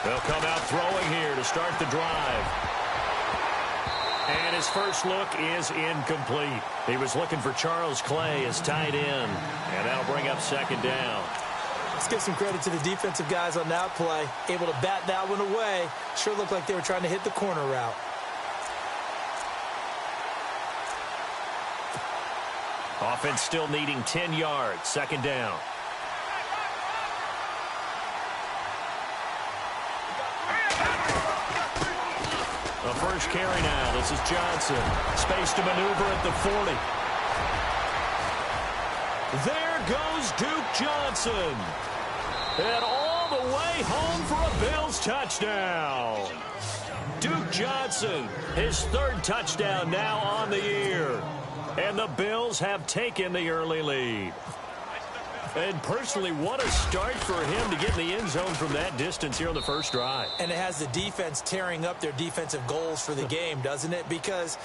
They'll come out throwing here to start the drive. And his first look is incomplete. He was looking for Charles Clay as tight end. And that'll bring up second down. Let's give some credit to the defensive guys on that play. Able to bat that one away. Sure looked like they were trying to hit the corner route. Offense still needing 10 yards. Second down. The first carry now. This is Johnson. Space to maneuver at the 40. There goes Duke Johnson. And all the way home for a Bills touchdown. Duke Johnson, his third touchdown now on the year. And the Bills have taken the early lead. And personally, what a start for him to get in the end zone from that distance here on the first drive. And it has the defense tearing up their defensive goals for the game, doesn't it? Because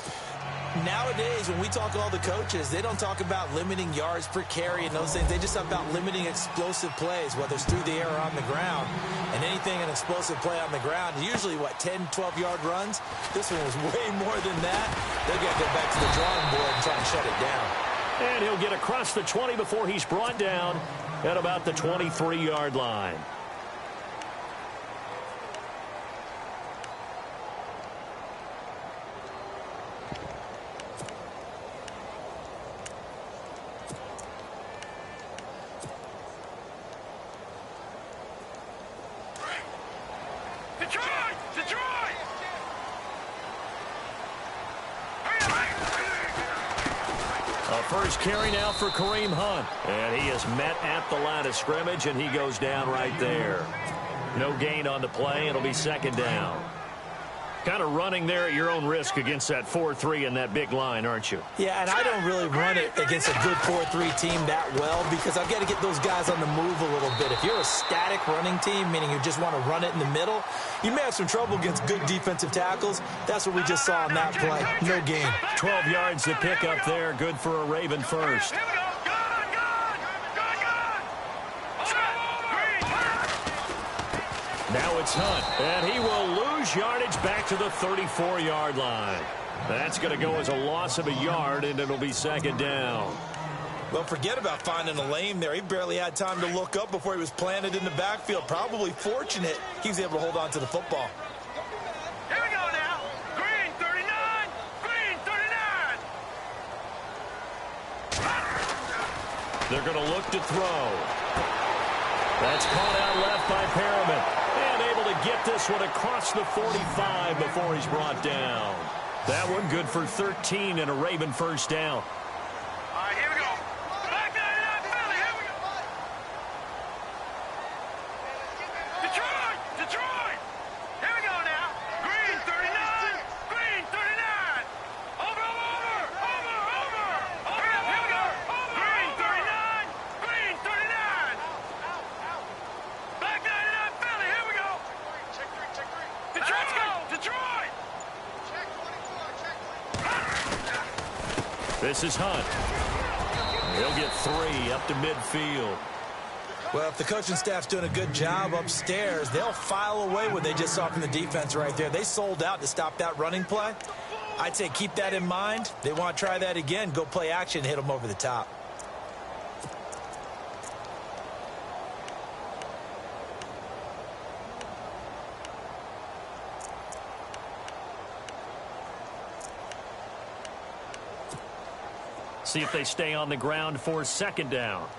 nowadays, when we talk to all the coaches, they don't talk about limiting yards per carry and those things. They just talk about limiting explosive plays, whether it's through the air or on the ground. And anything an explosive play on the ground, usually, 10, 12-yard runs? This one was way more than that. They got to go back to the drawing board and try and shut it down. And he'll get across the 20 before he's brought down at about the 23-yard line. First carry now for Kareem Hunt. And he is met at the line of scrimmage, and he goes down right there. No gain on the play. It'll be second down. Kind of running there at your own risk against that 4-3 and that big line, aren't you? Yeah, and I don't really run it against a good 4-3 team that well because I've got to get those guys on the move a little bit. If you're a static running team, meaning you just want to run it in the middle, you may have some trouble against good defensive tackles. That's what we just saw on that play. No gain. 12 yards to pick up there. Good for a Raven first. Now it's Hunt, and he will lose yardage back to the 34-yard line. That's going to go as a loss of a yard, and it'll be second down. Well, forget about finding a lane there. He barely had time to look up before he was planted in the backfield. Probably fortunate he was able to hold on to the football. Here we go now. Green 39. Green 39. They're going to look to throw. That's caught out left by Perriman. And able to get this one across the 45 before he's brought down. That one good for 13 and a Raven first down. All right, here we go. Back there in that belly. Here we go. Detroit! Detroit! Here we go now. Green 39. Green 39. Over. Here we go. Green 39. Green 39. Back there in that belly. Here we go. Check three. Let's go. Detroit! This is Hunt. He'll get 3 up to midfield. Well, if the coaching staff's doing a good job upstairs, they'll file away what they just saw from the defense right there. They sold out to stop that running play. I'd say keep that in mind. They want to try that again. Go play action and hit them over the top. See if they stay on the ground for second down.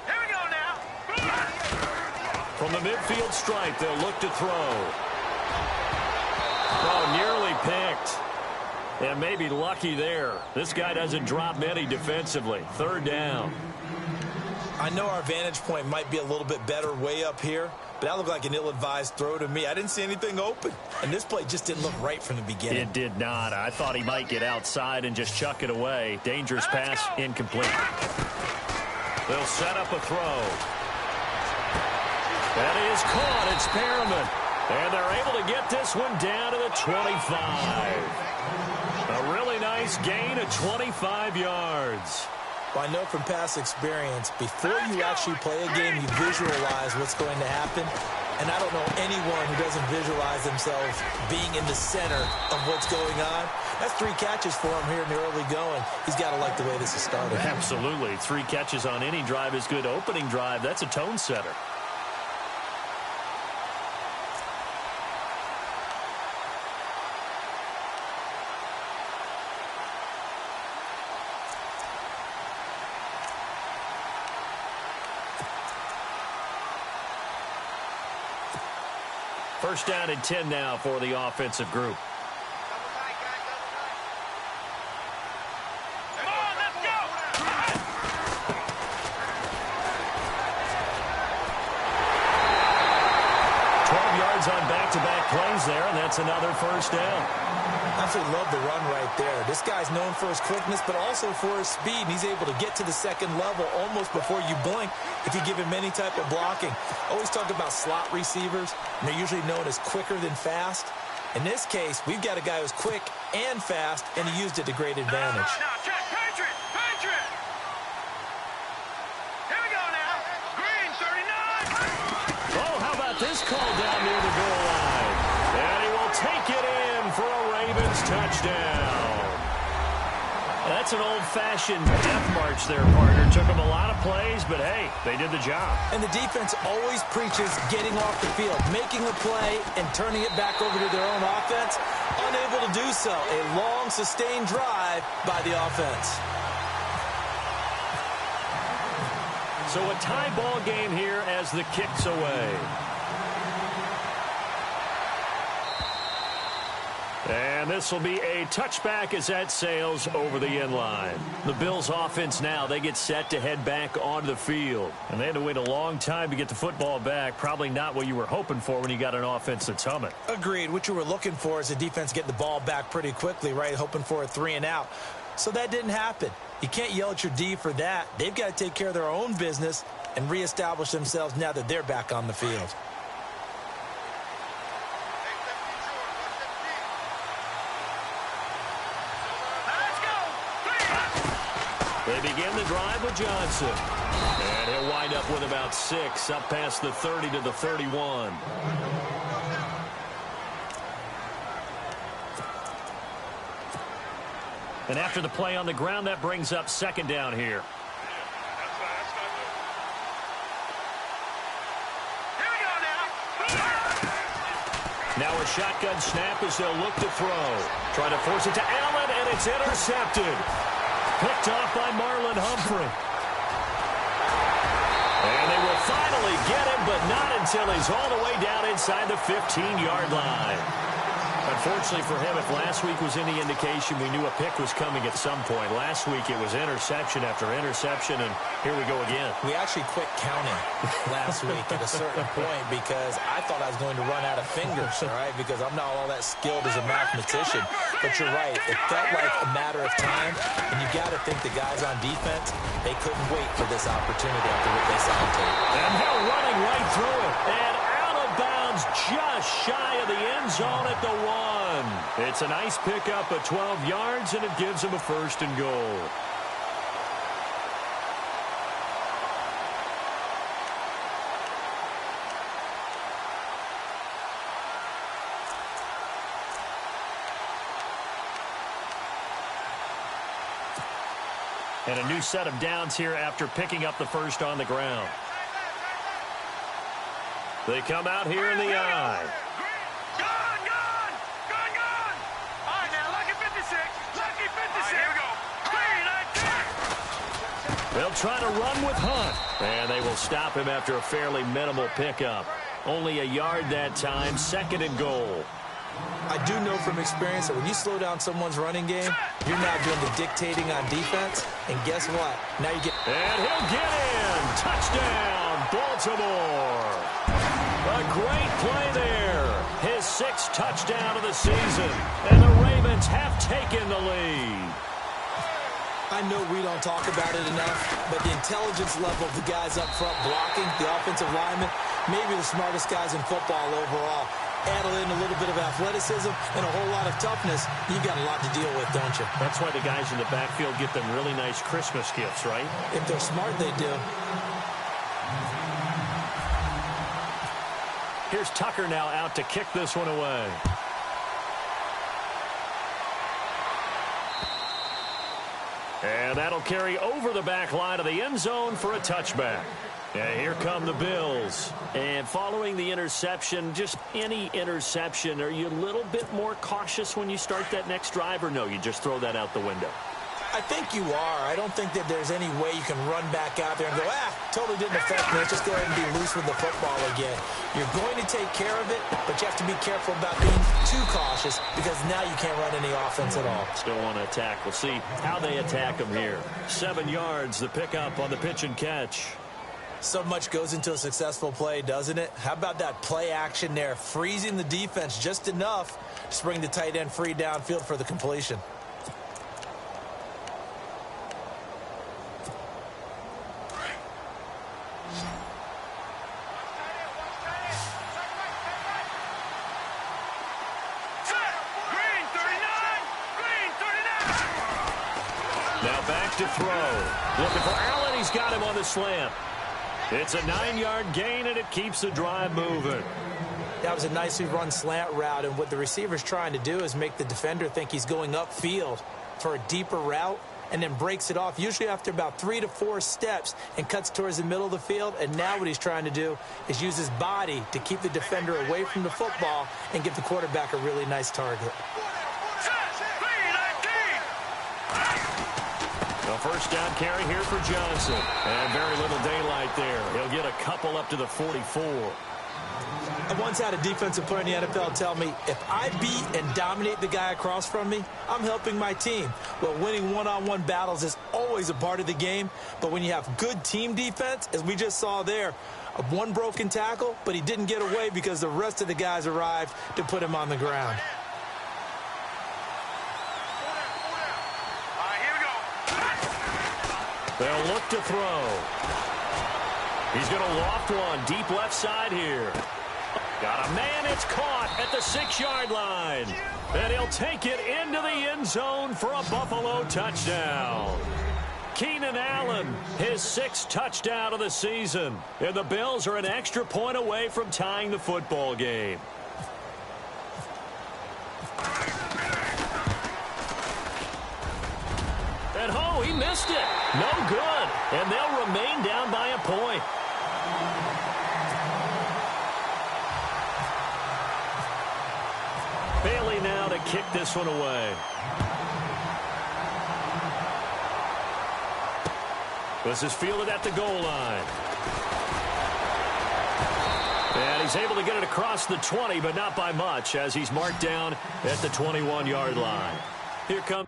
Here we go now. From the midfield stripe, they'll look to throw. Oh, nearly picked. And maybe lucky there. This guy doesn't drop many defensively. Third down. I know our vantage point might be a little bit better way up here, but that looked like an ill-advised throw to me. I didn't see anything open, and this play just didn't look right from the beginning. It did not. I thought he might get outside and just chuck it away. Dangerous pass, incomplete. They'll set up a throw. That is caught. It's Perriman. And they're able to get this one down to the 25. A really nice gain of 25 yards. Well, I know from past experience, before you actually play a game, you visualize what's going to happen. And I don't know anyone who doesn't visualize themselves being in the center of what's going on. That's 3 catches for him here in the early going. He's got to like the way this is started. Absolutely. 3 catches on any drive is good. Opening drive, that's a tone setter. First down and 10 now for the offensive group. Come on, let's go! 12 yards on back-to-back plays there, and that's another first down. I absolutely love the run right there. This guy's known for his quickness, but also for his speed. And he's able to get to the second level almost before you blink if you give him any type of blocking. Always talk about slot receivers, and they're usually known as quicker than fast. In this case, we've got a guy who's quick and fast, and he used it to great advantage. Now, check, Patriot! Patriot! Here we go now. Green, 39. Oh, how about this call down near the goal line? And he will take it in for a Ravens touchdown. That's an old-fashioned death march there, partner. Took them a lot of plays, but hey, they did the job. And the defense always preaches getting off the field, making a play, and turning it back over to their own offense. Unable to do so. A long, sustained drive by the offense. So a tie ball game here as the kick's away. And this will be a touchback as that sails over the end line. The Bills offense now, they get set to head back onto the field. And they had to wait a long time to get the football back. Probably not what you were hoping for when you got an offense that's humming. Agreed. What you were looking for is the defense getting the ball back pretty quickly, right? Hoping for a 3 and out. So that didn't happen. You can't yell at your D for that. They've got to take care of their own business and reestablish themselves now that they're back on the field. They begin the drive with Johnson. And he'll wind up with about 6, up past the 30 to the 31. And after the play on the ground, that brings up second down here. Now a shotgun snap as they'll look to throw. Trying to force it to Allen, and it's intercepted. Picked off by Marlon Humphrey. And they will finally get him, but not until he's all the way down inside the 15-yard line. Unfortunately for him, if last week was any indication, we knew a pick was coming at some point. Last week it was interception after interception, and here we go again. We actually quit counting last week at a certain point because I thought I was going to run out of fingers, all right, because I'm not all that skilled as a mathematician. But you're right. It felt like a matter of time, and you got to think the guys on defense, they couldn't wait for this opportunity after what they saw on tape. And Hill running right through it. And out of bounds just shy of the end zone at the 1. It's a nice pickup of 12 yards, and it gives them a first and goal. And a new set of downs here after picking up the first on the ground. They come out here in the eye. Gone! All right, now, lucky 56. Lucky 56. Here we go. Green, They'll try to run with Hunt. And they will stop him after a fairly minimal pickup. Only a yard that time, second and goal. I do know from experience that when you slow down someone's running game, you're now doing the dictating on defense. And guess what? Now you get... And he'll get in. Touchdown, Baltimore. A great play there. His 6th touchdown of the season. And the Ravens have taken the lead. I know we don't talk about it enough, but the intelligence level of the guys up front blocking, the offensive linemen, maybe the smartest guys in football overall. add in a little bit of athleticism and a whole lot of toughness, you've got a lot to deal with, don't you? That's why the guys in the backfield get them really nice Christmas gifts, right? If they're smart, they do. Here's Tucker now out to kick this one away. And that'll carry over the back line of the end zone for a touchback. And here come the Bills. And following the interception, just any interception, are you a little bit more cautious when you start that next drive, or no, you just throw that out the window? I think you are. I don't think that there's any way you can run back out there and go, totally didn't affect me. Let's just go ahead and be loose with the football again. You're going to take care of it, but you have to be careful about being too cautious because now you can't run any offense at all. Still want to attack. We'll see how they attack them here. 7 yards, the pickup on the pitch and catch. So much goes into a successful play, doesn't it? How about that play action there, freezing the defense just enough to bring the tight end free downfield for the completion. Now back to throw. Looking for Allen. He's got him on the slant. It's a 9-yard gain, and it keeps the drive moving. That was a nicely run slant route, and what the receiver's trying to do is make the defender think he's going upfield for a deeper route and then breaks it off, usually after about 3 to 4 steps, and cuts towards the middle of the field. And now what he's trying to do is use his body to keep the defender away from the football and give the quarterback a really nice target. A first down carry here for Johnson. And very little daylight there. He'll get a couple up to the 44. I once had a defensive player in the NFL tell me, if I beat and dominate the guy across from me, I'm helping my team. Well, winning one-on-one battles is always a part of the game, but when you have good team defense, as we just saw there, one broken tackle, but he didn't get away because the rest of the guys arrived to put him on the ground. They'll look to throw. He's going to loft one deep left side here. Got a man. It's caught at the 6-yard line. And he'll take it into the end zone for a Buffalo touchdown. Keenan Allen, his 6th touchdown of the season. And the Bills are an extra point away from tying the football game. And he missed it. No good. And they'll remain down by a point. Bailey now to kick this one away. This is fielded at the goal line. And he's able to get it across the 20, but not by much, as he's marked down at the 21-yard line. Here comes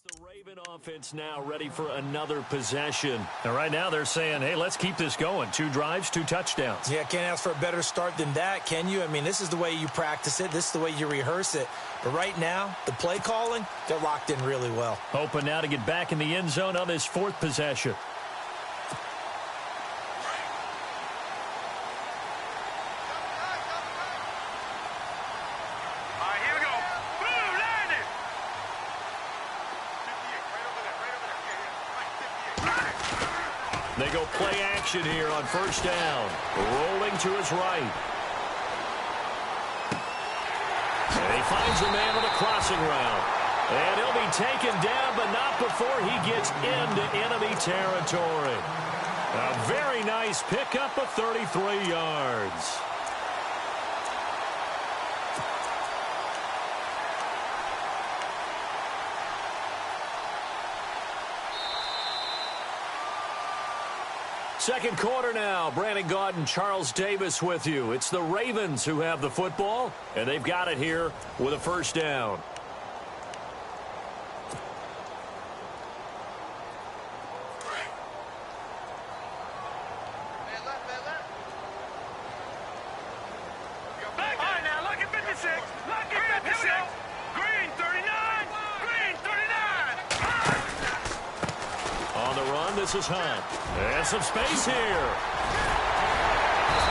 the Raven offense now ready for another possession. And right now they're saying, hey, let's keep this going. 2 drives, 2 touchdowns. Yeah, can't ask for a better start than that, can you? I mean, this is the way you practice it. This is the way you rehearse it. But right now, the play calling, they're locked in really well. Hoping now to get back in the end zone on his 4th possession. They go play action here on first down. Rolling to his right. And he finds the man on the crossing route. And he'll be taken down, but not before he gets into enemy territory. A very nice pickup of 33 yards. Second quarter now. Brandon Gaudin and Charles Davis with you. It's the Ravens who have the football, and they've got it here with a first down. This is Hunt. And some space here.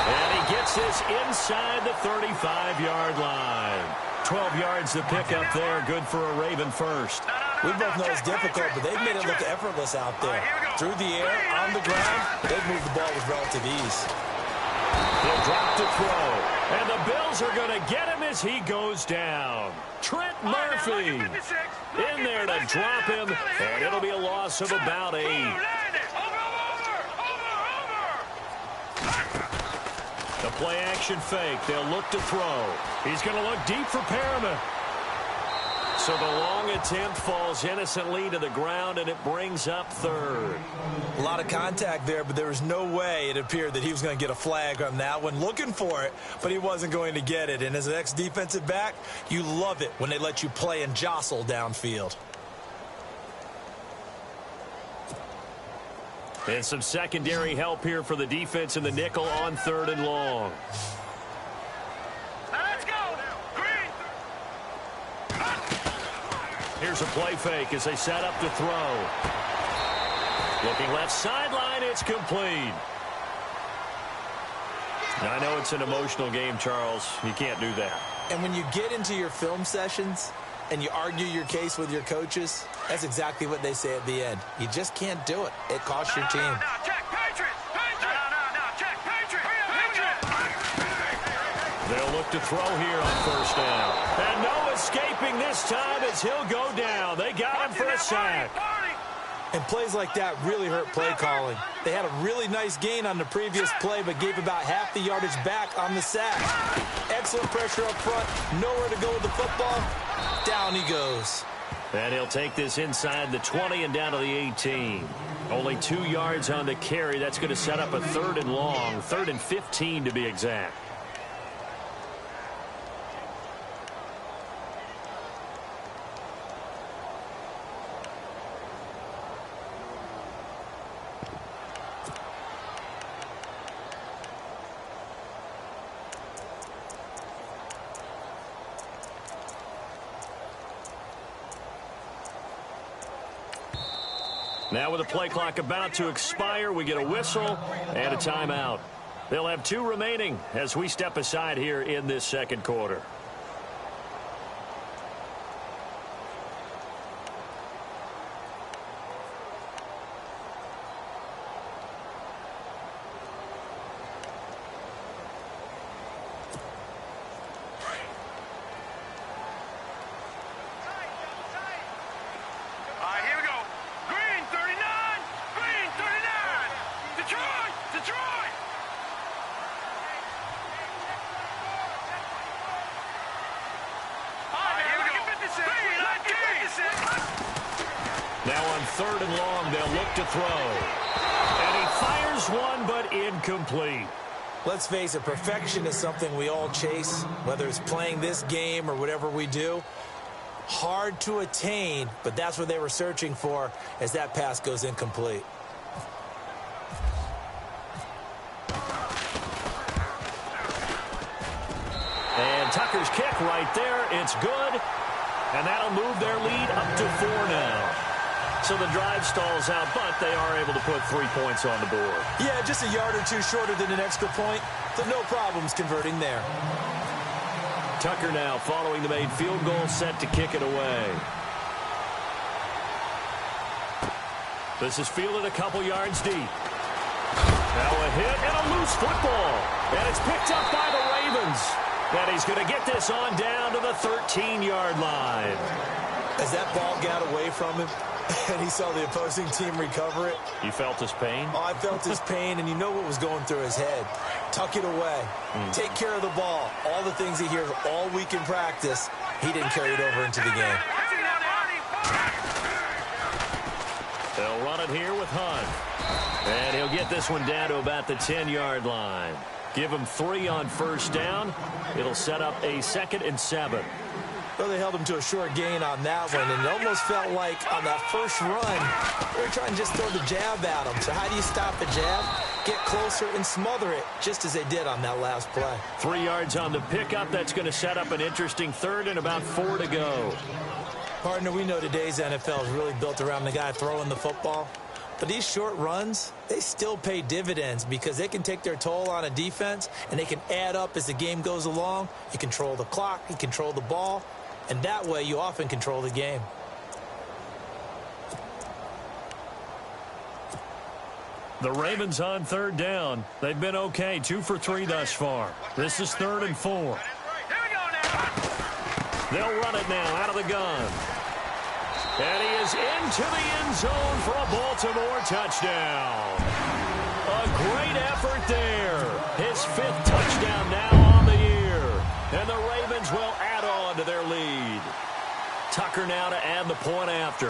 And he gets this inside the 35-yard line. 12 yards to pick up there. Good for a Raven first. We both know it's difficult, but they've made it look effortless out there. Through the air, on the ground, they've moved the ball with relative ease. He'll drop to throw. And the Bills are going to get him as he goes down. Trent Murphy in there to drop him, and it'll be a loss of about 8. The play-action fake. They'll look to throw. He's going to look deep for Perriman. So the long attempt falls innocently to the ground, and it brings up third. A lot of contact there, but there was no way it appeared that he was going to get a flag on that one. Looking for it, but he wasn't going to get it. And as an ex-defensive back, you love it when they let you play and jostle downfield. And some secondary help here for the defense in the nickel on 3rd and long. Let's go. Green. Here's a play fake as they set up to throw. Looking left sideline, it's complete. Now, I know it's an emotional game, Charles. You can't do that. And when you get into your film sessions and you argue your case with your coaches, that's exactly what they say at the end. You just can't do it. It costs your team. No, check Patriots. No, check Patriots. They'll look to throw here on first down. And no escaping this time as he'll go down. They got him for a sack. And plays like that really hurt play calling. They had a really nice gain on the previous play, but gave about half the yardage back on the sack. Excellent pressure up front. Nowhere to go with the football. Down he goes. And he'll take this inside the 20 and down to the 18. Only 2 yards on the carry. That's going to set up a 3rd and long. 3rd and 15 to be exact. Now with the play clock about to expire, we get a whistle and a timeout. They'll have 2 remaining as we step aside here in this second quarter. Now on 3rd and long, they'll look to throw. And he fires one, but incomplete. Let's face it, perfection is something we all chase, whether it's playing this game or whatever we do. Hard to attain, but that's what they were searching for as that pass goes incomplete. And Tucker's kick right there. It's good. And that'll move their lead up to 4 now. So the drive stalls out, but they are able to put 3 points on the board. Yeah, just a yard or 2 shorter than an extra point, so no problems converting there. Tucker now following the made field goal, set to kick it away. This is fielded a couple yards deep. Now a hit and a loose football. And it's picked up by the Ravens. And he's going to get this on down to the 13-yard line. As that ball got away from him and he saw the opposing team recover it. You felt his pain? Oh, I felt his pain, and you know what was going through his head. Tuck it away. Take care of the ball. All the things he hears all week in practice, he didn't carry it over into the game. They'll run it here with Hunt. And he'll get this one down to about the 10-yard line. Give him 3 on first down. It'll set up a 2nd and 7. Well, they held him to a short gain on that one, and it almost felt like on that first run, they were trying to just throw the jab at him. So how do you stop the jab? Get closer and smother it, just as they did on that last play. 3 yards on the pickup. That's going to set up an interesting 3rd and about 4 to go. Partner, we know today's NFL is really built around the guy throwing the football. But these short runs, they still pay dividends because they can take their toll on a defense, and they can add up as the game goes along. You control the clock, you control the ball, and that way you often control the game. The Ravens on 3rd down. They've been okay, 2 for 3 thus far. This is 3rd and 4. Here we go now. They'll run it now out of the gun. And he is into the end zone for a Baltimore touchdown. A great effort there. His 5th touchdown now on the year. And the Ravens will add on to their lead. Tucker now to add the point after.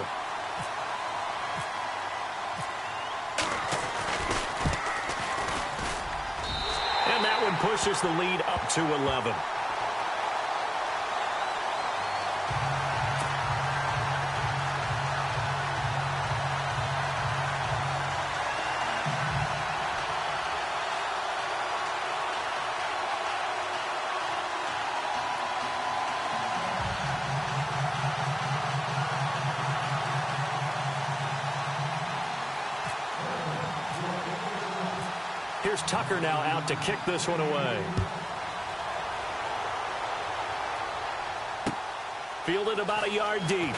And that one pushes the lead up to 11. Here's Tucker now out to kick this one away. Fielded about a yard deep.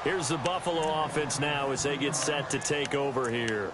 Here's the Buffalo offense now as they get set to take over here.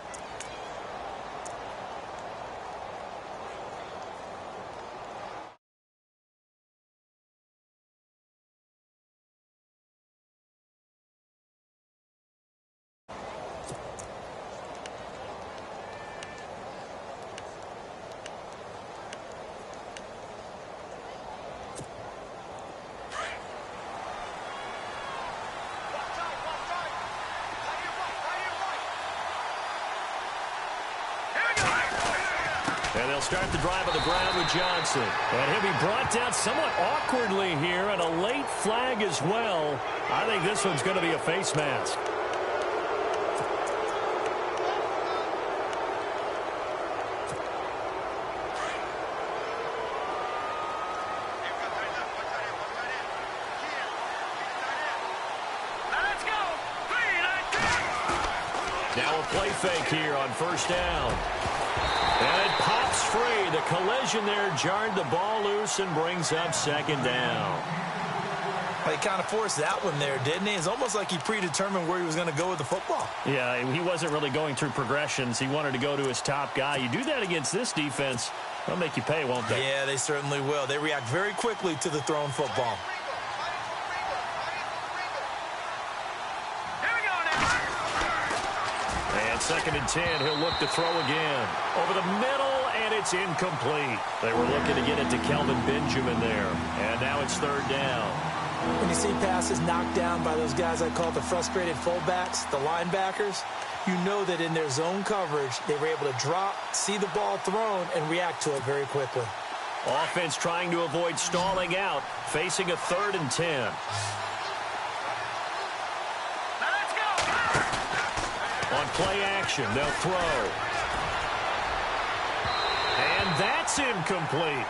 And they'll start the drive on the ground with Johnson. And he'll be brought down somewhat awkwardly here, and a late flag as well. I think this one's going to be a face mask. Now a play fake here on first down. And it pops free. The collision there jarred the ball loose and brings up 2nd down. He kind of forced that one there, didn't he? It's almost like he predetermined where he was going to go with the football. Yeah, he wasn't really going through progressions. He wanted to go to his top guy. You do that against this defense, they'll make you pay, won't they? Yeah, they certainly will. They react very quickly to the thrown football. And 2nd and 10, he'll look to throw again. Over the middle, and it's incomplete. They were looking to get it to Kelvin Benjamin there. And now it's 3rd down. When you see passes knocked down by those guys I call the frustrated fullbacks, the linebackers, you know that in their zone coverage, they were able to drop, see the ball thrown, and react to it very quickly. Offense trying to avoid stalling out, facing a 3rd and 10. On play action, they'll throw. And that's incomplete.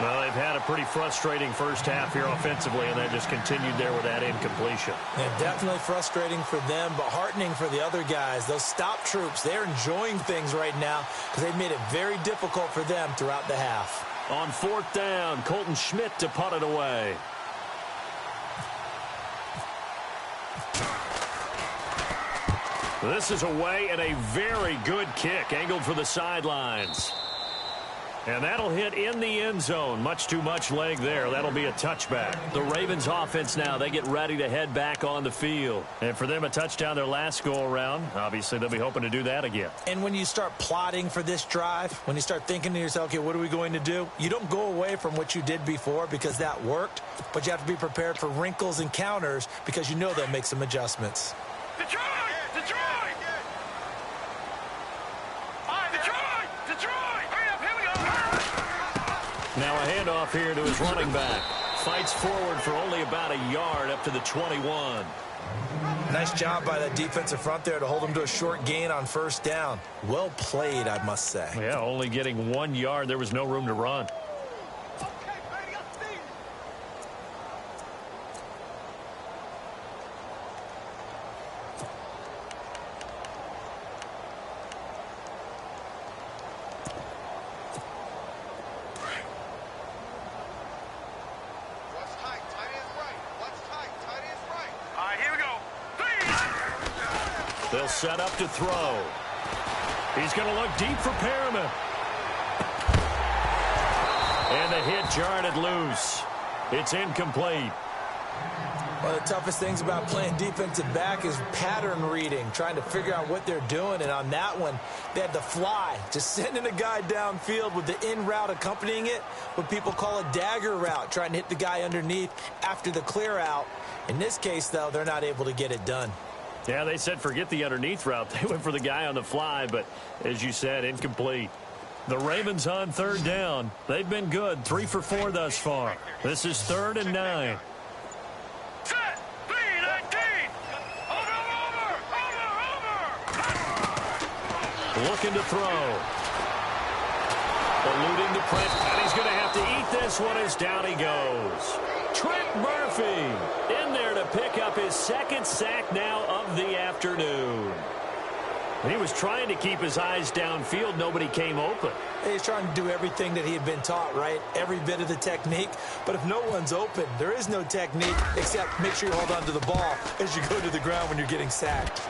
Well, they've had a pretty frustrating first half here offensively, and that just continued there with that incompletion. Yeah, definitely frustrating for them, but heartening for the other guys. Those stop troops, they're enjoying things right now because they've made it very difficult for them throughout the half. On 4th down, Colton Schmidt to punt it away. This is away and a very good kick angled for the sidelines. And that'll hit in the end zone. Much too much leg there. That'll be a touchback. The Ravens offense now, they get ready to head back on the field. And for them, a touchdown their last go-around. Obviously, they'll be hoping to do that again. And when you start plotting for this drive, when you start thinking to yourself, okay, what are we going to do? You don't go away from what you did before because that worked, but you have to be prepared for wrinkles and counters because you know they'll make some adjustments. Detroit! Detroit! Now a handoff here to his running back. Fights forward for only about a yard up to the 21. Nice job by that defensive front there to hold him to a short gain on first down. Well played, I must say. Yeah, only getting 1 yard. There was no room to run. They'll set up to throw. He's going to look deep for Perriman. And the hit jarred it loose. It's incomplete. One of the toughest things about playing defensive back is pattern reading, trying to figure out what they're doing. And on that one, they had the fly, just sending a guy downfield with the in route accompanying it, what people call a dagger route, trying to hit the guy underneath after the clear out. In this case, though, they're not able to get it done. Yeah, they said forget the underneath route. They went for the guy on the fly, but as you said, incomplete. The Ravens on third down. They've been good, 3 for 4 thus far. This is 3rd and 9. Set! 3-19! Over! Looking to throw. Eluding the press, and he's going to have to eat this one as down he goes. Trent Murphy in there to pick up his 2nd sack now of the afternoon. He was trying to keep his eyes downfield. Nobody came open. He's trying to do everything that he had been taught, right? Every bit of the technique. But if no one's open, there is no technique except make sure you hold on to the ball as you go to the ground when you're getting sacked.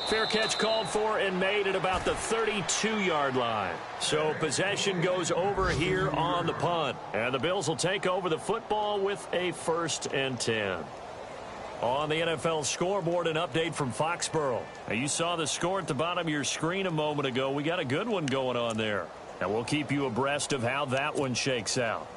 Fair catch called for and made at about the 32-yard line. So possession goes over here on the punt. And the Bills will take over the football with a 1st and 10. On the NFL scoreboard, an update from Foxborough. Now, you saw the score at the bottom of your screen a moment ago. We got a good one going on there. And we'll keep you abreast of how that one shakes out.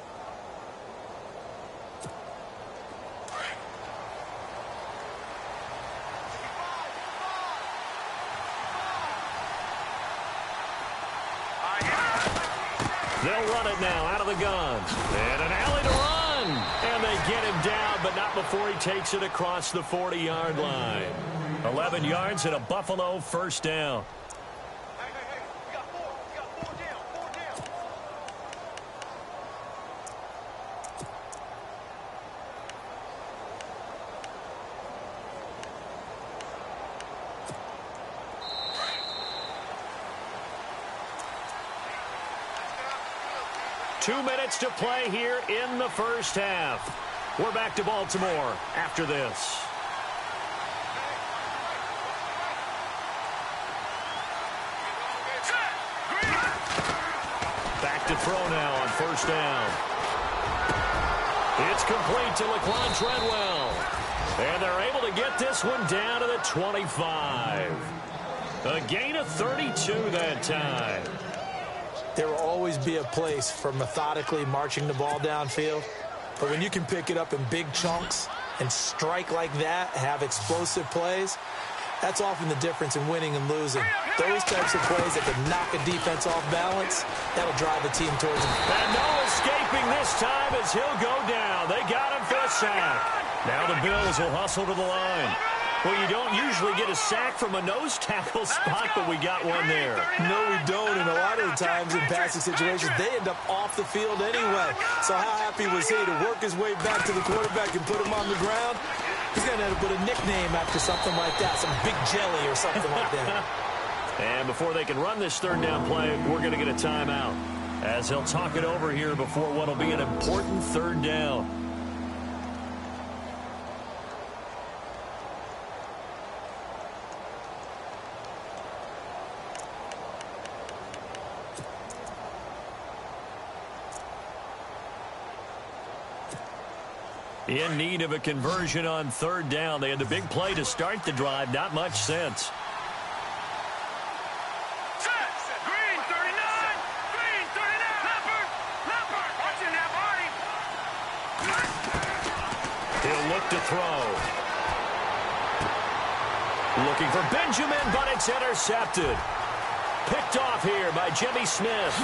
They'll run it now out of the gun. And an alley to run. And they get him down, but not before he takes it across the 40-yard line. 11 yards and a Buffalo 1st down. Hey, we got 4 down. 2 minutes to play here in the 1st half. We're back to Baltimore after this. Back to throw now on 1st down. It's complete to Laquan Treadwell. And they're able to get this one down to the 25. A gain of 32 that time. There will always be a place for methodically marching the ball downfield. But when you can pick it up in big chunks and strike like that, have explosive plays, that's often the difference in winning and losing. Those types of plays that can knock a defense off balance, that'll drive a team towards him. And no escaping this time as he'll go down. They got him for a sack. Now the Bills will hustle to the line. Well, you don't usually get a sack from a nose tackle spot, but we got one there. No, we don't. And a lot of the times in passing situations, they end up off the field anyway. So how happy was he to work his way back to the quarterback and put him on the ground? He's going to have to put a nickname after something like that, some big jelly or something like that. And before they can run this 3rd down play, we're going to get a timeout, as they'll talk it over here before what will be an important 3rd down. In need of a conversion on third down. They had the big play to start the drive. Not much sense. Green 39. Green 39. Leopard. Watching that body. He'll look to throw. Looking for Benjamin, but it's intercepted. Picked off here by Jimmy Smith.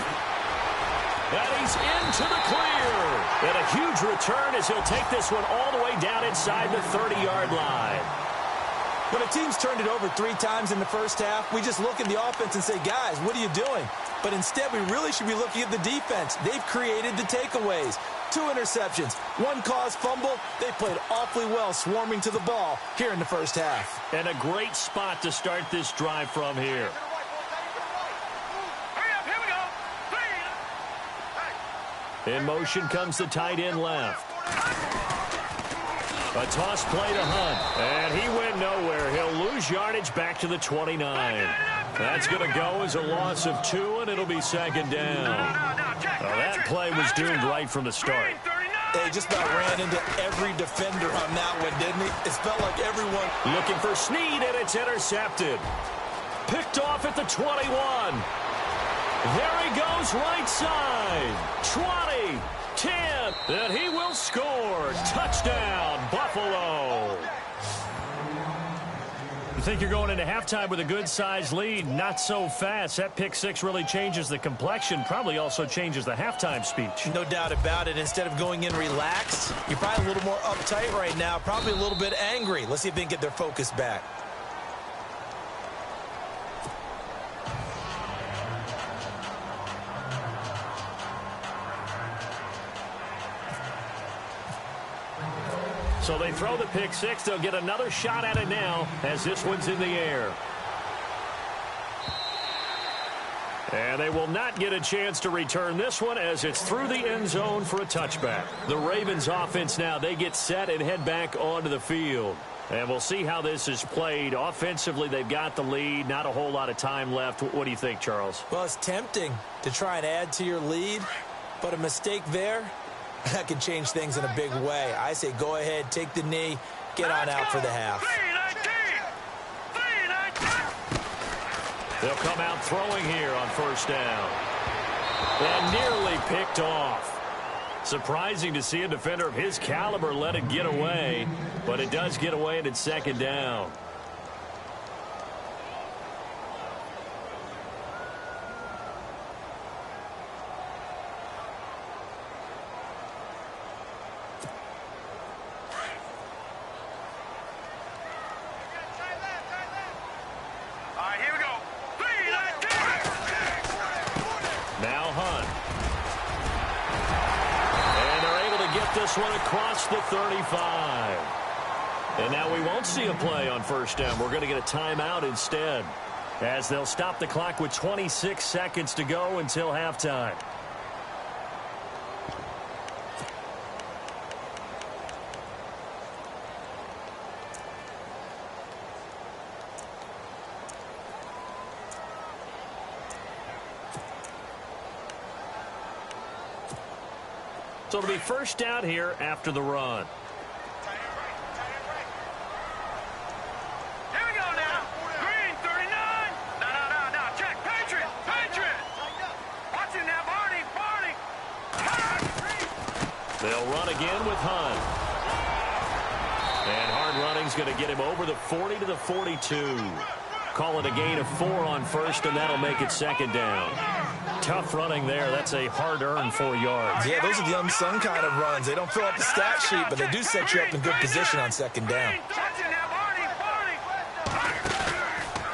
And he's into the clear. And a huge return as he'll take this one all the way down inside the 30-yard line. When a team's turned it over 3 times in the first half, we just look at the offense and say, guys, what are you doing? But instead, we really should be looking at the defense. They've created the takeaways. 2 interceptions, 1 caused fumble. They played awfully well swarming to the ball here in the first half. And a great spot to start this drive from here. In motion comes the tight end left. A toss play to Hunt. And he went nowhere. He'll lose yardage back to the 29. That's going to go as a loss of 2, and it'll be second down. Well, that play was doomed right from the start. They just about ran into every defender on that one, didn't he? It felt like everyone... Looking for Snead, and it's intercepted. Picked off at the 21. There he goes right side. 20, 10, and he will score. Touchdown, Buffalo. You think you're going into halftime with a good-sized lead? Not so fast. That pick six really changes the complexion, probably also changes the halftime speech. No doubt about it. Instead of going in relaxed, you're probably a little more uptight right now, probably a little bit angry. Let's see if they can get their focus back. So they throw the pick six. They'll get another shot at it now as this one's in the air. And they will not get a chance to return this one as it's through the end zone for a touchback. The Ravens offense now, they get set and head back onto the field. And we'll see how this is played. Offensively, they've got the lead. Not a whole lot of time left. What do you think, Charles? Well, it's tempting to try and add to your lead, but a mistake there, that can change things in a big way. I say go ahead, take the knee, get on out for the half. They'll come out throwing here on first down. And nearly picked off. Surprising to see a defender of his caliber let it get away, but it does get away and it's second down. This one across the 35. And now we won't see a play on first down. We're going to get a timeout instead, as they'll stop the clock with 26 seconds to go until halftime. So it'll be first down here after the run. Here we go now. Green 39. No. Check. Patriot. Watching that Barney. They'll run again with Hunt. And hard running's going to get him over the 40 to the 42. Call it a gain of 4 on first, and that'll make it second down. Tough running there. That's a hard-earned 4 yards. Yeah, those are the unsung kind of runs. They don't fill up the stat sheet, but they do set you up in good position on second down.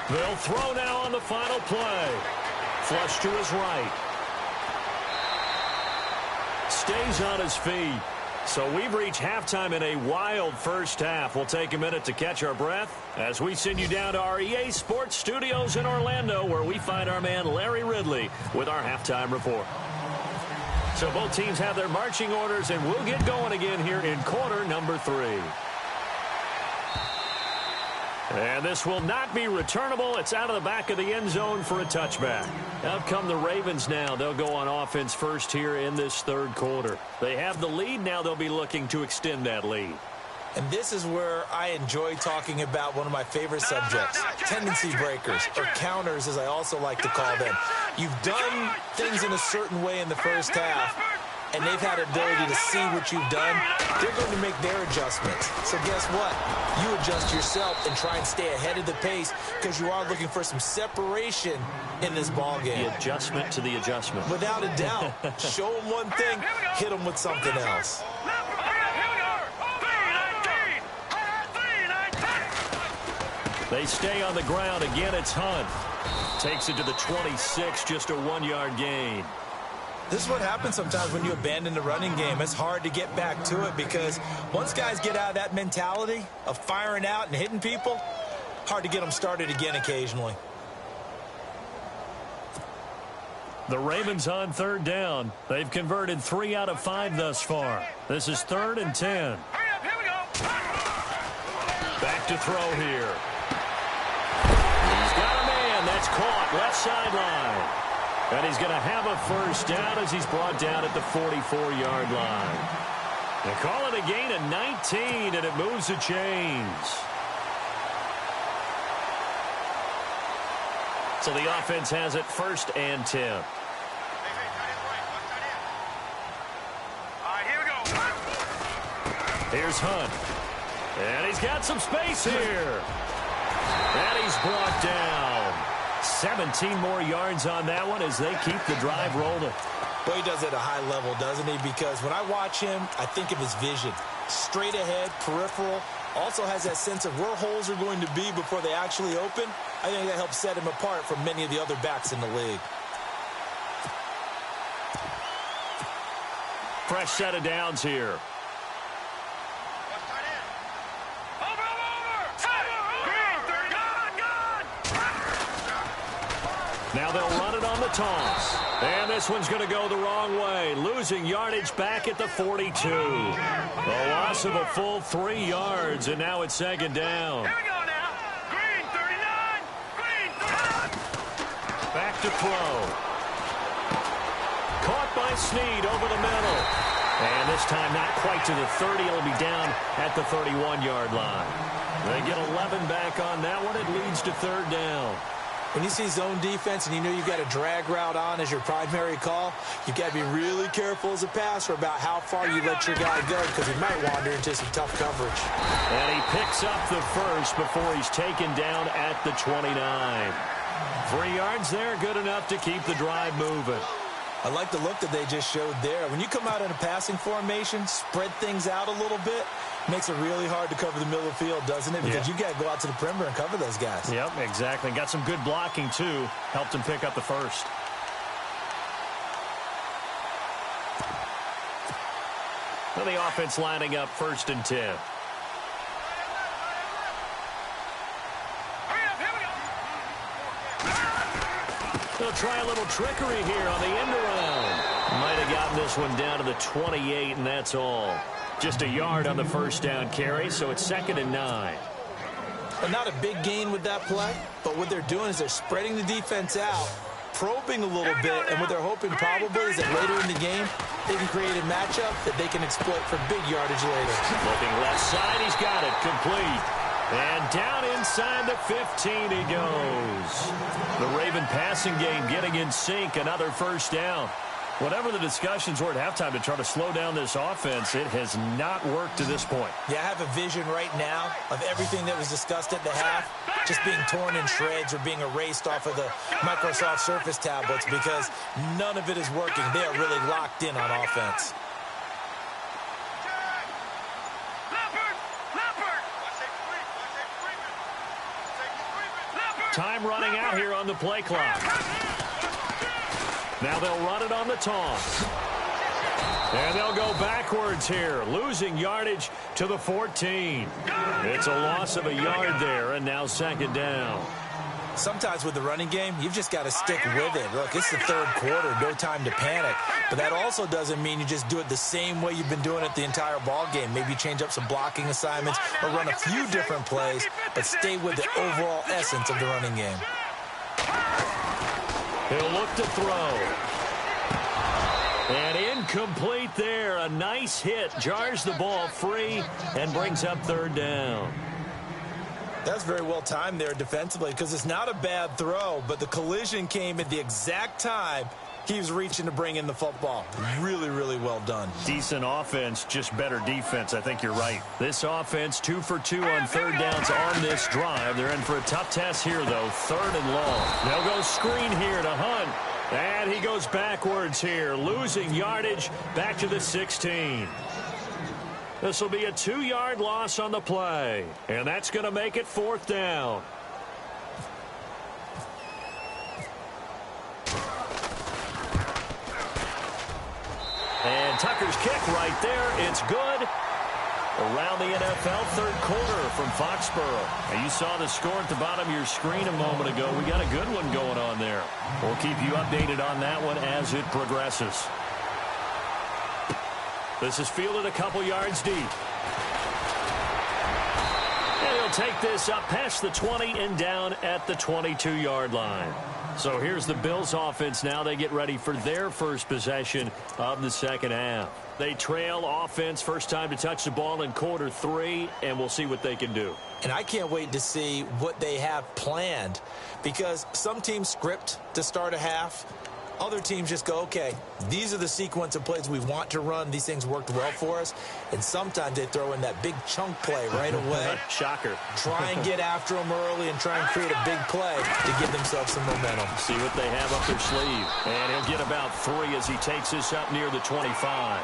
They'll throw now on the final play. Flush to his right. Stays on his feet. So we've reached halftime in a wild first half. We'll take a minute to catch our breath as we send you down to our EA Sports Studios in Orlando, where we find our man Larry Ridley with our halftime report. So both teams have their marching orders, and we'll get going again here in quarter number 3. And this will not be returnable. It's out of the back of the end zone for a touchback. Out come the Ravens now. They'll go on offense first here in this third quarter. They have the lead. Now they'll be looking to extend that lead. And this is where I enjoy talking about one of my favorite subjects, tendency breakers, or counters as I also like to call them. You've done things in a certain way in the first half, and they've had an ability to see what you've done. They're going to make their adjustments. So guess what? You adjust yourself and try and stay ahead of the pace because you are looking for some separation in this ball game. The adjustment to the adjustment. Without a doubt. Show them one thing, hit them with something else. They stay on the ground. Again, it's Hunt. Takes it to the 26, just a 1-yard gain. This is what happens sometimes when you abandon the running game. It's hard to get back to it because once guys get out of that mentality of firing out and hitting people, hard to get them started again occasionally. The Ravens on third down. They've converted 3 out of 5 thus far. This is 3rd and 10. Back to throw here. He's got a man. That's caught. Left sideline. And he's going to have a first down as he's brought down at the 44-yard line. They call it a gain of 19, and it moves the chains. So the offense has it 1st and 10. Here's Hunt. And he's got some space here. And he's brought down. 17 more yards on that one as they keep the drive rolling. Well, he does it at a high level, doesn't he? Because when I watch him, I think of his vision. Straight ahead, peripheral. Also has that sense of where holes are going to be before they actually open. I think that helps set him apart from many of the other backs in the league. Fresh set of downs here. Now they'll run it on the toss. And this one's going to go the wrong way. Losing yardage back at the 42. A loss of a full 3 yards, and now it's 2nd down. Here we go now. Green 39. Green 39. Back to throw. Caught by Snead over the middle. And this time not quite to the 30. It'll be down at the 31-yard line. They get 11 back on that one. It leads to 3rd down. When you see zone defense and you know you've got a drag route on as your primary call, you've got to be really careful as a passer about how far you let your guy go because he might wander into some tough coverage. And he picks up the first before he's taken down at the 29. 3 yards there, good enough to keep the drive moving. I like the look that they just showed there. When you come out in a passing formation, spread things out a little bit, makes it really hard to cover the middle of the field, doesn't it? Because you got to go out to the perimeter and cover those guys. Yep, exactly. Got some good blocking, too. Helped him pick up the first. Well, the offense lining up 1st and 10. They'll try a little trickery here on the end around. Might have gotten this one down to the 28, and that's all. Just a yard on the first down carry, so it's 2nd and 9. And not a big gain with that play, but what they're doing is they're spreading the defense out, probing a little bit, and what they're hoping probably is that later in the game, they can create a matchup that they can exploit for big yardage later. Looking left side, he's got it, complete. And down inside the 15 he goes. The Raven passing game getting in sync, another first down. Whatever the discussions were at halftime to try to slow down this offense, it has not worked to this point. Yeah, I have a vision right now of everything that was discussed at the half just being torn in shreds or being erased off of the Microsoft Surface tablets because none of it is working. They are really locked in on offense. Time running out here on the play clock. Now they'll run it on the toss. And they'll go backwards here, losing yardage to the 14. It's a loss of a yard there, and now 2nd down. sometimes with the running game, you've just got to stick with it. Look, it's the third quarter, no time to panic. But that also doesn't mean you just do it the same way you've been doing it the entire ball game. Maybe change up some blocking assignments or run a few different plays, but stay with the overall essence of the running game. He'll look to throw. And incomplete there. A nice hit. Jars the ball free and brings up third down. That's very well timed there defensively because it's not a bad throw, but the collision came at the exact time he was reaching to bring in the football. Really, really well done. Decent offense, just better defense. I think you're right. This offense 2 for 2 on third downs on this drive. They're in for a tough test here, though. Third and long. They'll go screen here to Hunt. And he goes backwards here, losing yardage back to the 16. This will be a 2-yard loss on the play. And that's going to make it fourth down. And Tucker's kick right there. It's good. Around the NFL third quarter from Foxborough. Now you saw the score at the bottom of your screen a moment ago. We got a good one going on there. We'll keep you updated on that one as it progresses. This is fielded a couple yards deep. And he'll take this up past the 20 and down at the 22-yard line. So here's the Bills offense now. They get ready for their first possession of the second half. They trail offense, first time to touch the ball in quarter 3, and we'll see what they can do. And I can't wait to see what they have planned because some teams script to start a half. Other teams just go, okay, these are the sequence of plays we want to run. These things worked well for us. And sometimes they throw in that big chunk play right away. Shocker. Try and get after them early and try and create a big play to give themselves some momentum. See what they have up their sleeve. And he'll get about 3 as he takes this up near the 25.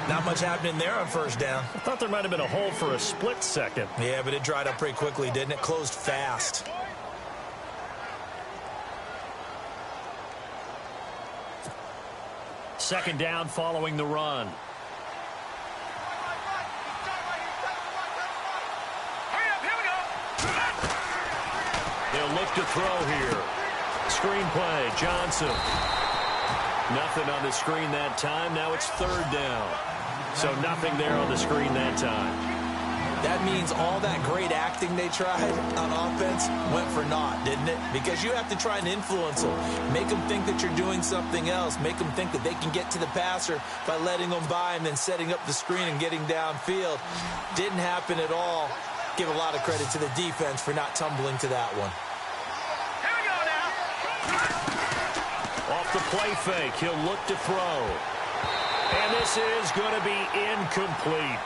Not much happening there on first down. I thought there might have been a hole for a split second. Yeah, but it dried up pretty quickly, didn't it? Closed fast. Second down following the run. Hurry up, here we go. They'll look to throw here. Screen play, Johnson. Nothing on the screen that time. Now it's third down. So nothing there on the screen that time. That means all that great acting they tried on offense went for naught, didn't it? Because you have to try and influence them. Make them think that you're doing something else. Make them think that they can get to the passer by letting them by and then setting up the screen and getting downfield. Didn't happen at all. Give a lot of credit to the defense for not tumbling to that one. Here we go now. Off the play fake, he'll look to throw. And this is going to be incomplete.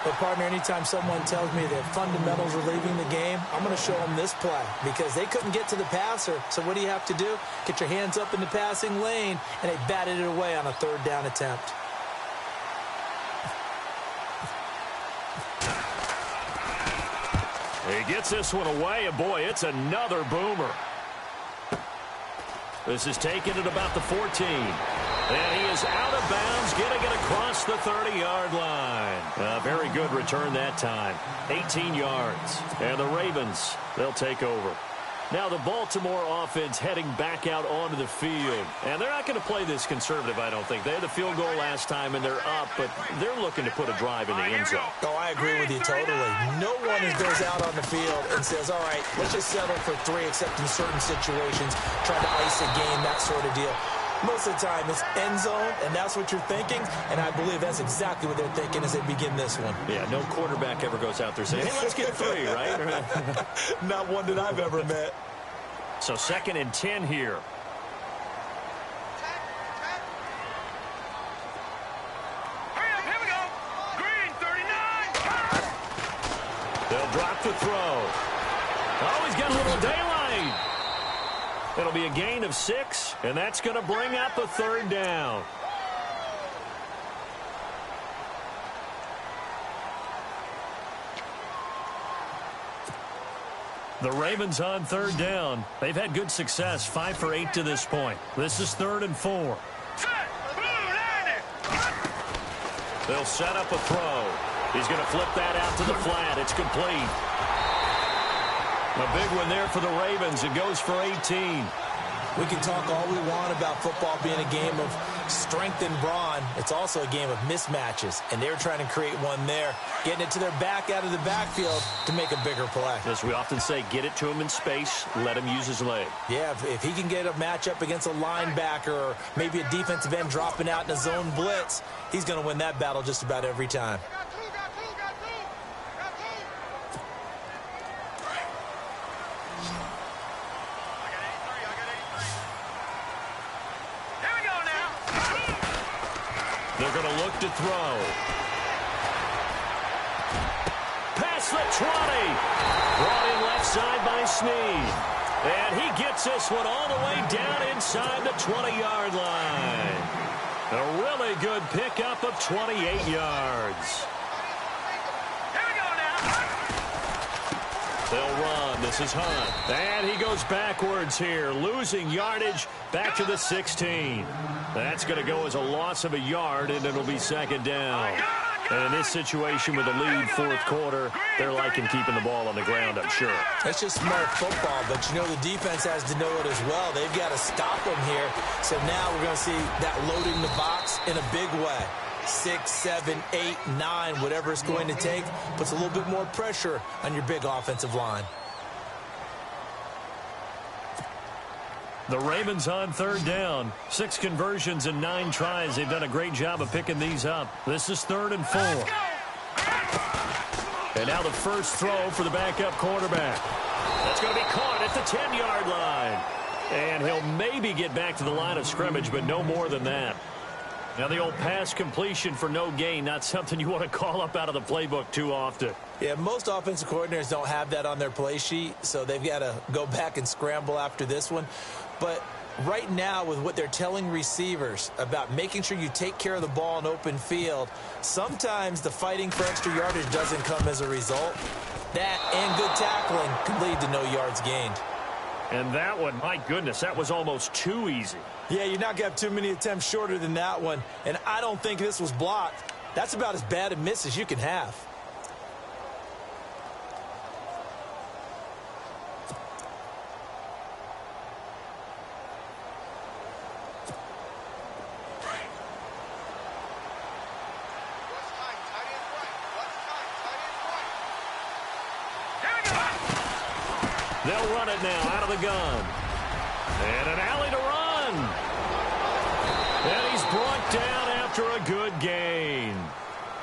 But, partner, anytime someone tells me that fundamentals are leaving the game, I'm going to show them this play because they couldn't get to the passer. So what do you have to do? Get your hands up in the passing lane, and they batted it away on a third down attempt. He gets this one away, and, boy, it's another boomer. This is taken at about the 14. And he is out of bounds, getting it across the 30-yard line. A very good return that time. 18 yards. And the Ravens, they'll take over. Now the Baltimore offense heading back out onto the field. And they're not going to play this conservative, I don't think. They had the field goal last time, and they're up, but they're looking to put a drive in the end zone. Oh, I agree with you totally. No one goes out on the field and says, all right, let's just settle for 3 except in certain situations, try to ice a game, that sort of deal. Most of the time, it's end zone, and that's what you're thinking, and I believe that's exactly what they're thinking as they begin this one. Yeah, no quarterback ever goes out there saying, hey, let's get 3, right? Not one that I've ever met. So 2nd and 10 here. Hurry up, here we go. Green, 39. They'll drop the throw. Oh, he's got a little daylight. It'll be a gain of 6, and that's going to bring up a third down. The Ravens on third down. They've had good success, 5 for 8 to this point. This is 3rd and 4. Set. Blue, line it. They'll set up a throw. He's going to flip that out to the flat. It's complete. A big one there for the Ravens. It goes for 18. We can talk all we want about football being a game of strength and brawn. It's also a game of mismatches, and they're trying to create one there, getting it to their back out of the backfield to make a bigger play. As we often say, get it to him in space, let him use his leg. Yeah, if he can get a matchup against a linebacker or maybe a defensive end dropping out in a zone blitz, he's going to win that battle just about every time. They're going to look to throw. Past the 20. Brought in left side by Snead. And he gets this one all the way down inside the 20-yard line. A really good pickup of 28 yards. They'll run. This is Hunt. And he goes backwards here, losing yardage back to the 16. That's going to go as a loss of a yard, and it'll be second down. And in this situation with a lead fourth quarter, they're liking keeping the ball on the ground, I'm sure. That's just smart football, but you know the defense has to know it as well. They've got to stop them here. So now we're going to see that loading the box in a big way. 6, 7, 8, 9, whatever it's going to take, puts a little bit more pressure on your big offensive line. The Ravens on third down. 6 conversions and 9 tries. They've done a great job of picking these up. This is 3rd and 4. And now the first throw for the backup quarterback. That's going to be caught at the 10-yard line. And he'll maybe get back to the line of scrimmage, but no more than that. Now the old pass completion for no gain, not something you want to call up out of the playbook too often. Yeah, most offensive coordinators don't have that on their play sheet, so they've got to go back and scramble after this one. But right now, with what they're telling receivers about making sure you take care of the ball in open field, sometimes the fighting for extra yardage doesn't come as a result. That and good tackling can lead to no yards gained. And that one, my goodness, that was almost too easy. Yeah, you're not going to have too many attempts shorter than that one. And I don't think this was blocked. That's about as bad a miss as you can have. They'll run it now out of the gun. And an alley to run. And he's brought down after a good gain.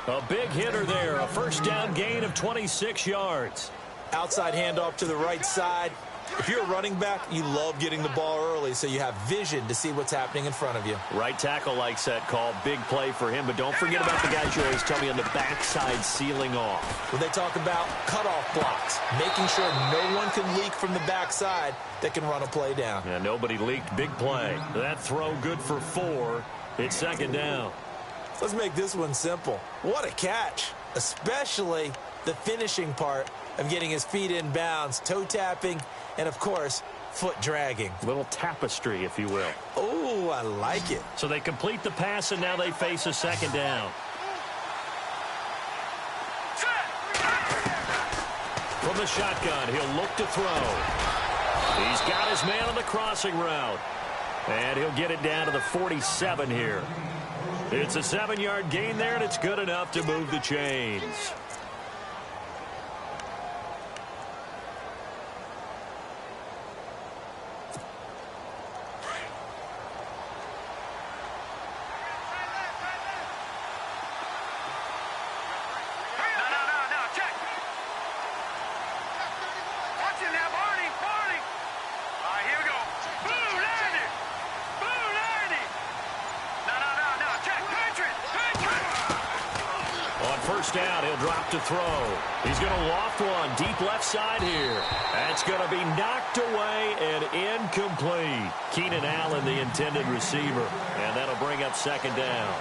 A big hitter there. A first down gain of 26 yards. Outside handoff to the right side. If you're a running back, you love getting the ball early so you have vision to see what's happening in front of you. Right tackle likes that call. Big play for him. But don't forget about the guys you always tell me on the backside sealing off. When they talk about cutoff blocks, making sure no one can leak from the backside that can run a play down. Yeah, nobody leaked. Big play. That throw good for 4. It's second down. Let's make this one simple. What a catch, especially the finishing part of getting his feet in bounds, toe tapping, and, of course, foot dragging. Little tapestry, if you will. Oh, I like it. So they complete the pass, and now they face a second down. From the shotgun, he'll look to throw. He's got his man on the crossing route. And he'll get it down to the 47 here. It's a 7-yard gain there, and it's good enough to move the chains. Down, he'll drop to throw. He's going to loft one deep left side here. That's going to be knocked away and incomplete. Keenan Allen, the intended receiver, and that'll bring up second down.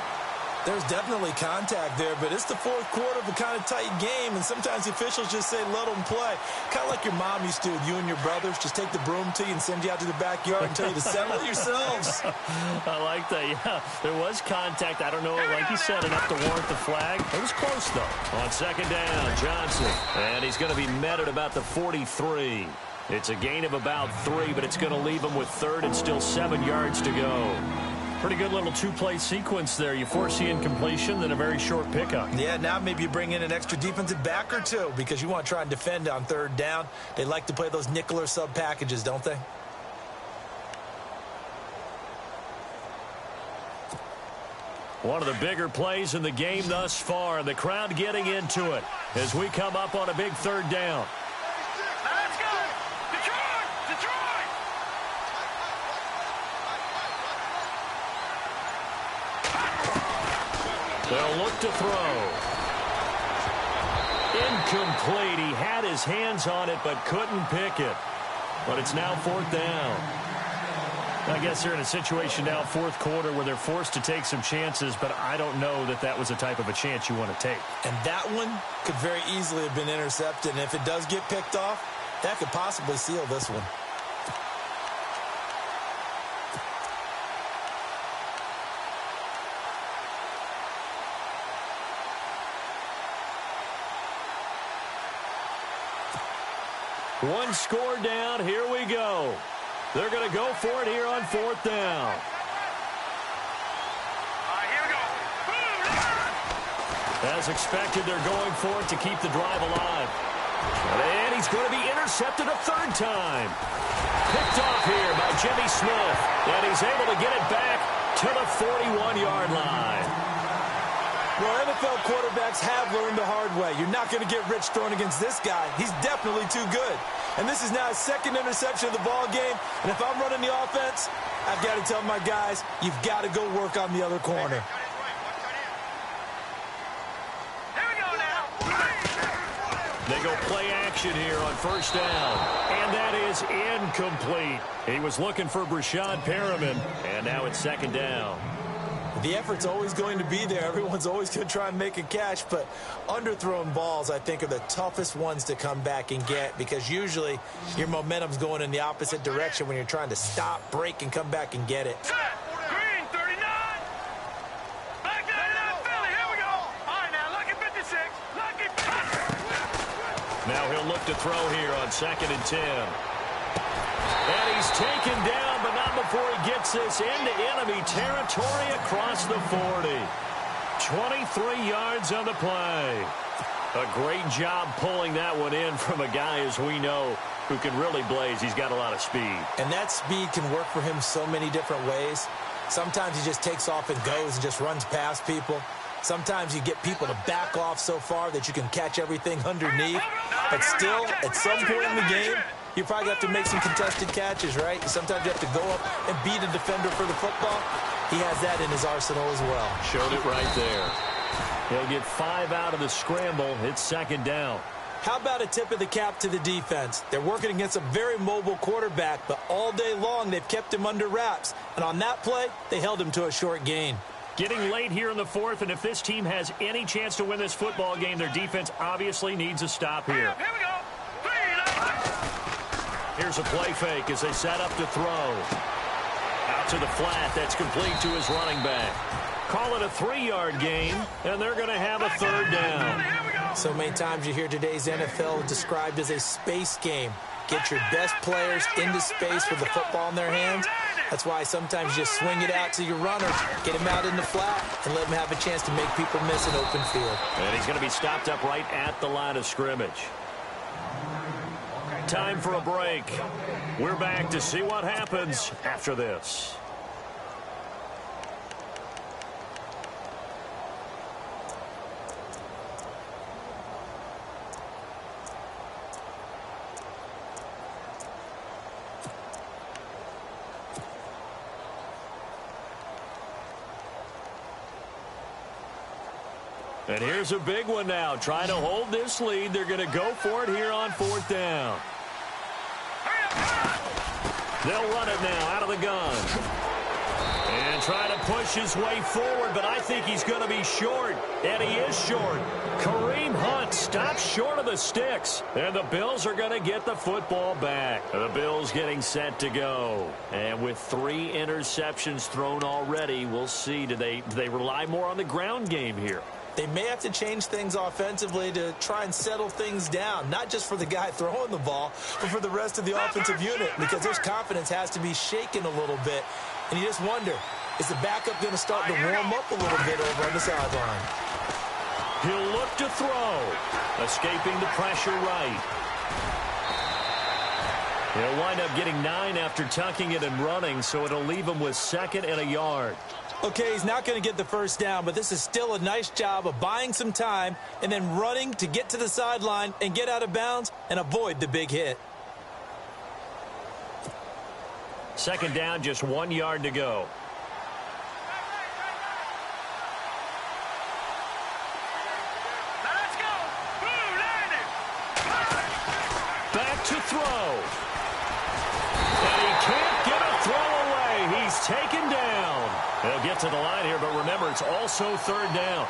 There's definitely contact there, but it's the fourth quarter of a kind of tight game, and sometimes the officials just say, let them play. Kind of like your mom used to with you and your brothers. Just take the broom to you and send you out to the backyard and tell you to settle it yourselves. I like that, yeah. There was contact. I don't know, like you said, enough to warrant the flag. It was close, though. On second down, Johnson. And he's going to be met at about the 43. It's a gain of about 3, but it's going to leave him with third and still 7 yards to go. Pretty good little two-play sequence there. You force the incompletion, then a very short pickup. Yeah, now maybe you bring in an extra defensive back or two because you want to try and defend on third down. They like to play those nickel or sub packages, don't they? One of the bigger plays in the game thus far, and the crowd getting into it as we come up on a big third down. Let's go! Detroit! Detroit! They'll look to throw. Incomplete. He had his hands on it but couldn't pick it. But it's now fourth down. I guess they're in a situation now, fourth quarter, where they're forced to take some chances, but I don't know that that was the type of a chance you want to take. And that one could very easily have been intercepted, and if it does get picked off, that could possibly seal this one. One score down. Here we go. They're going to go for it here on fourth down. All right, here we go. As expected, they're going for it to keep the drive alive. And he's going to be intercepted a third time. Picked off here by Jimmy Smith. And he's able to get it back to the 41-yard line. Well, NFL quarterbacks have learned the hard way. You're not going to get rich throwing against this guy. He's definitely too good. And this is now his second interception of the ball game. And if I'm running the offense, I've got to tell my guys, you've got to go work on the other corner. Here we go now. They go play action here on first down. And that is incomplete. He was looking for Brashad Perriman. And now it's second down. The effort's always going to be there. Everyone's always going to try and make a catch, but underthrown balls, I think, are the toughest ones to come back and get because usually your momentum's going in the opposite direction when you're trying to stop, break, and come back and get it. Set. Green, 39. Back 99, Philly. Here we go. All right, now, lucky 56. Lucky. Now he'll look to throw here on second and 10. And he's taken down, but not before he gets this into enemy territory across the 40. 23 yards on the play. A great job pulling that one in from a guy, as we know, who can really blaze. He's got a lot of speed. And that speed can work for him so many different ways. Sometimes he just takes off and goes and just runs past people. Sometimes you get people to back off so far that you can catch everything underneath. But still, at some point in the game, you probably have to make some contested catches, right? Sometimes you have to go up and beat a defender for the football. He has that in his arsenal as well. Showed it right there. He'll get 5 out of the scramble. It's second down. How about a tip of the cap to the defense? They're working against a very mobile quarterback, but all day long they've kept him under wraps. And on that play, they held him to a short gain. Getting late here in the fourth, and if this team has any chance to win this football game, their defense obviously needs a stop here. Here we go. Here's a play fake as they set up to throw. Out to the flat. That's complete to his running back. Call it a 3-yard gain, and they're going to have a third down. So many times you hear today's NFL described as a space game. Get your best players into space with the football in their hands. That's why sometimes you just swing it out to your runner, get him out in the flat, and let him have a chance to make people miss an open field. And he's going to be stopped up right at the line of scrimmage. Time for a break. We're back to see what happens after this. And here's a big one now. Trying to hold this lead. They're going to go for it here on fourth down. They'll run it now out of the gun. And trying to push his way forward, but I think he's going to be short. And he is short. Kareem Hunt stops short of the sticks. And the Bills are going to get the football back. The Bills getting set to go. And with 3 interceptions thrown already, we'll see. Do they rely more on the ground game here? They may have to change things offensively to try and settle things down, not just for the guy throwing the ball, but for the rest of the offensive unit, because their confidence has to be shaken a little bit. And you just wonder, is the backup going to start to warm up a little bit over on the sideline? He'll look to throw. Escaping the pressure right. He'll wind up getting 9 after tucking it and running, so it'll leave him with 2nd and a yard. Okay, he's not going to get the first down, but this is still a nice job of buying some time and then running to get to the sideline and get out of bounds and avoid the big hit. 2nd down, just 1 yard to go. Now let's go. Blue, landing. Back to throw. And he can't get a throw away. He's taken down. He'll get to the line here, but remember, it's also 3rd down.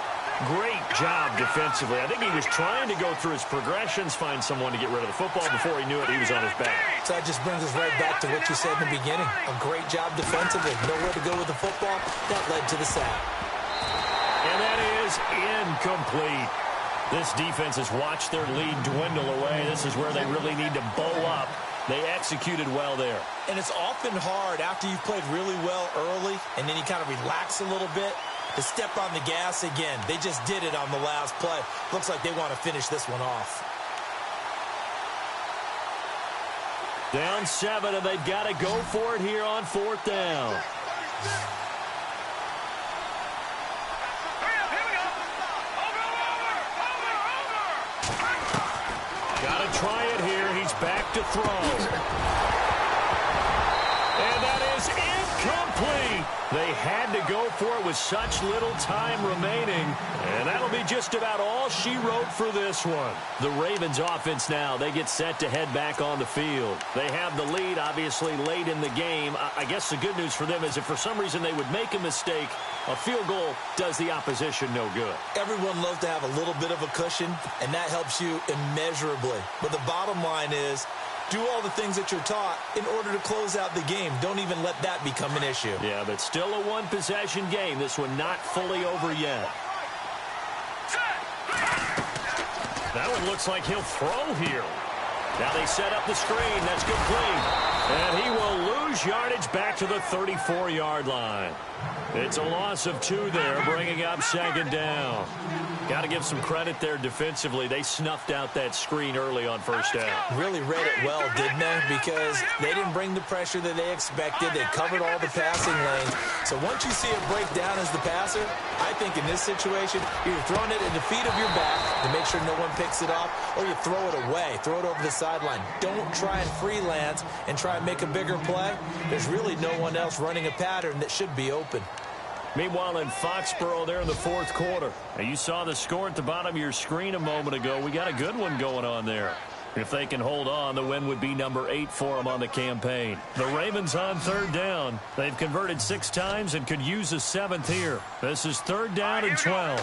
Great job defensively. I think he was trying to go through his progressions, find someone to get rid of the football. Before he knew it, he was on his back. So that just brings us right back to what you said in the beginning. A great job defensively. Nowhere to go with the football. That led to the sack. And that is incomplete. This defense has watched their lead dwindle away. This is where they really need to bow up. They executed well there. And it's often hard after you've played really well early and then you kind of relax a little bit to step on the gas again. They just did it on the last play. Looks like they want to finish this one off. Down 7, and they've got to go for it here on 4th down. Got to try it here. He's back to throw. And that is incomplete. They had to go for it with such little time remaining. And that'll be just about all she wrote for this one. The Ravens offense now, they get set to head back on the field. They have the lead, obviously, late in the game. I guess the good news for them is if for some reason they would make a mistake, a field goal does the opposition no good. Everyone loves to have a little bit of a cushion, and that helps you immeasurably. But the bottom line is, do all the things that you're taught in order to close out the game. Don't even let that become an issue. Yeah, but still a one-possession game. This one not fully over yet. That one looks like he'll throw here. Now they set up the screen. That's complete. And he will lose yardage back to the 34-yard line. It's a loss of 2 there, bringing up 2nd down. Got to give some credit there defensively. They snuffed out that screen early on 1st down. Really read it well, didn't they? Because they didn't bring the pressure that they expected. They covered all the passing lanes. So once you see it break down as the passer, I think in this situation, you're throwing it at the feet of your back to make sure no one picks it off, or you throw it away, throw it over the sideline. Don't try and freelance and try and make a bigger play. There's really no one else running a pattern that should be open. Meanwhile, in Foxborough there in the 4th quarter. Now, you saw the score at the bottom of your screen a moment ago. We got a good one going on there. If they can hold on, the win would be number 8 for them on the campaign. The Ravens on 3rd down. They've converted 6 times and could use a 7th here. This is 3rd down and 12.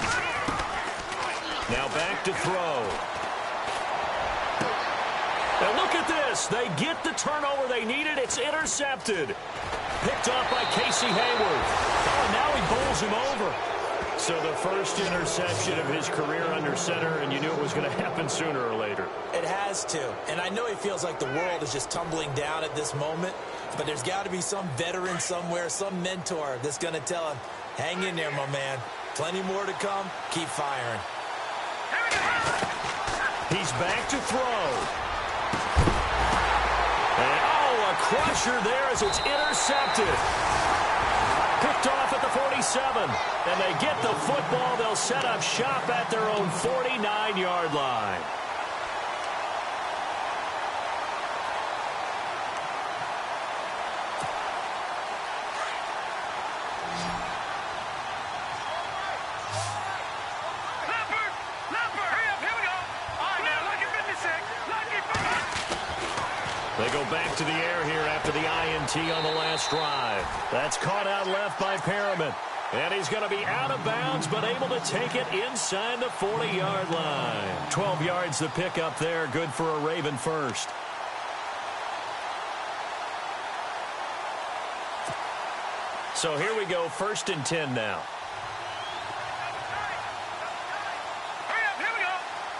Now back to throw. Now look at this. They get the turnover they needed. It's intercepted. Picked off by Casey Hayward. Oh, and now he bowls him over. So the first interception of his career under center, and you knew it was going to happen sooner or later. It has to. And I know he feels like the world is just tumbling down at this moment, but there's got to be some veteran somewhere, some mentor that's going to tell him, hang in there, my man. Plenty more to come. Keep firing. He's back to throw. And, a crusher there as it's intercepted. Picked off at the 47. And they get the football. They'll set up shop at their own 49-yard line. They go back to the air here after the INT on the last drive. That's caught out left by Perriman. And he's going to be out of bounds, but able to take it inside the 40-yard line. 12 yards to pick up there. Good for a Raven first. So here we go, 1st and 10 now. Hurry up, here we go.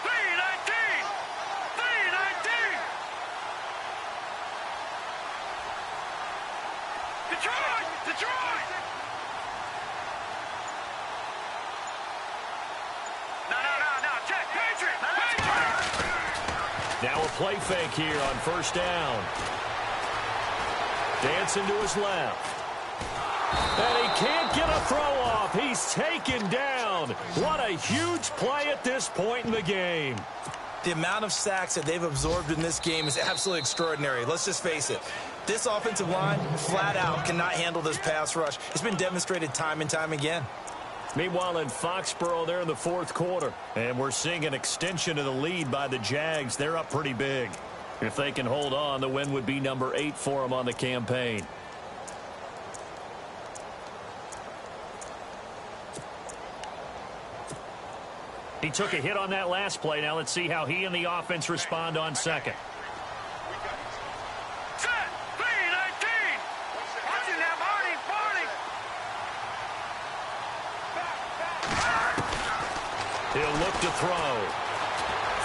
3-19. 3-19. Detroit! Detroit! No. Check. Patriot! Now a play fake here on 1st down. Dancing to his left. And he can't get a throw off. He's taken down. What a huge play at this point in the game. The amount of sacks that they've absorbed in this game is absolutely extraordinary. Let's just face it. This offensive line, flat out, cannot handle this pass rush. It's been demonstrated time and time again. Meanwhile, in Foxborough, they're in the 4th quarter. And we're seeing an extension of the lead by the Jags. They're up pretty big. If they can hold on, the win would be number 8 for them on the campaign. He took a hit on that last play. Now let's see how he and the offense respond on 2nd. Set. 3-19. Watch it now, Marty. He'll look to throw.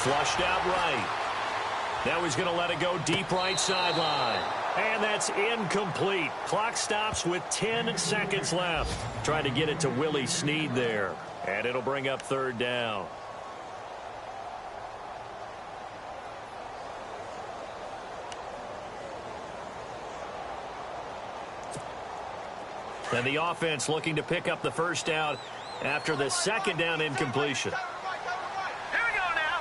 Flushed out right. Now he's going to let it go deep right sideline. And that's incomplete. Clock stops with 10 seconds left. Trying to get it to Willie Snead there. And it'll bring up 3rd down. And the offense looking to pick up the 1st down after the 2nd down incompletion. Here we go now.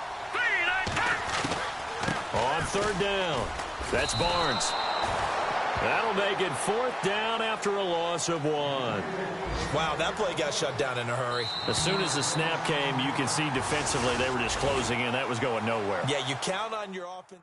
3-19. On 3rd down. That's Barnes. That'll make it 4th down after a loss of 1. Wow, that play got shut down in a hurry. As soon as the snap came, you can see defensively they were just closing in. That was going nowhere. Yeah, you count on your offense.